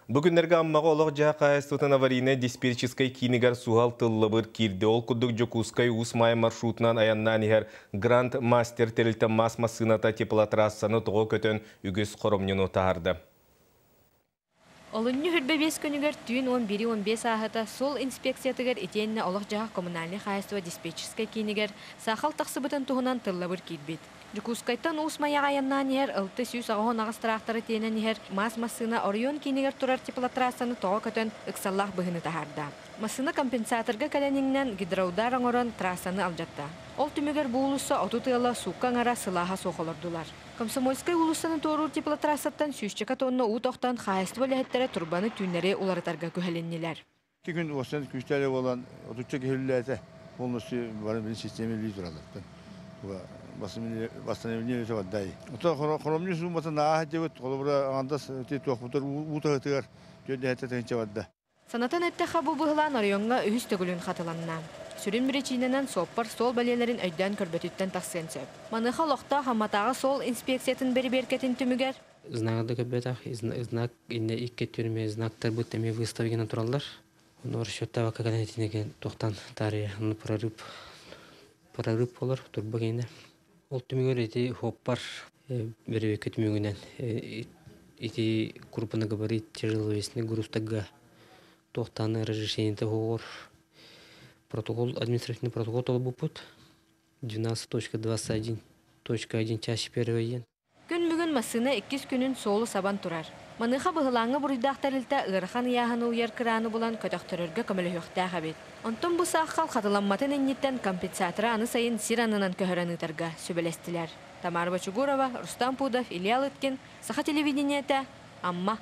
Бүгіннерге аммаға олық жақайыстытын аварийне диспетческай кинигар суғал тыллыбыр кирді. Ол күдік Жокускай Усмай маршрутынан аяннан егер Гранд Мастер телілті мас масыната теплотрассаны тұғы көтін үгіз қоромнену тағарды. Олынны хүрбе 5 күнігер түйін 11-15 ағыта сол инспекциятығыр етеніне олық жаға коммунальный хайыстыва диспетческай кинигер сақал тақсы бұтын тұғынан тыллабыр кирбет. Жокускайтан Усмай ағаяннан егер ылты сүйіс ағуын ағыстырақтары тенен егер мас масына Орион кинигер тұрар теплотрассаны тұға көтін ұқсаллақ бұғыны тағарда. Масына компенсаторға кәләніңнен гидраудар аңырын трассаны алжатта. Ол түмігер бұлысы отутыйла суққан ара сылаға соқылырдылар. Комсомольскай улусаны торур теплотрассаттан сүйшчека тонны уутоқтан хайысты бөләхеттері турбаны түйнері уларытарға көһәленнелер. Күн осыдан күштері olan отуча көхіліләті полностью барын бір системе лей тұралар. Басыневіне өте баддай. Ота қоромны суматын ағат жебет, қолыбыра аңандас тоқпытыр уутығытығар жөнді әтті тәңче бадда. Санатан әтті қабу бұғылан орионға үйіс төгілін қатыланна. Сүрін бірі чейненен соппар сол бәлелерін өйден көрбетіттен тақсен сөп. Маныға лоқта хаматаға сол инспекциятын бері беркетін түмігер. Знагды көбетақ, знак инне икке түрме знактар бұттеме выставген тұралдар. Оны оршеттава кәкәнетінеген тоқтан тария, оны прорып олар, турба кейіне. Ол түмігер еті хоппар бері бекі түмігінен. Еті группаны габарит тяжеловесіне грустагға тоқтаны разрешениеті хоғыр. Административный протокол толы бұпыт 12.21.1 чаще первайен. Күн бүгін масына 2 күнін солы сабан тұрар. Маныға бұғылаңы бұрыдақтарылта ұғырхан яғыны ұяр кыраны болан көтіқтірірге көмілі өқтәға бет. Онтон бұл саққал қатыламматын әннеттен компенсаторы аны сайын сиранынан көхіранытарға сөбелестілер. Тамара Бачугурова, Рустам Пудов, Илья Лыткин, Саха телевидениеті, Амма.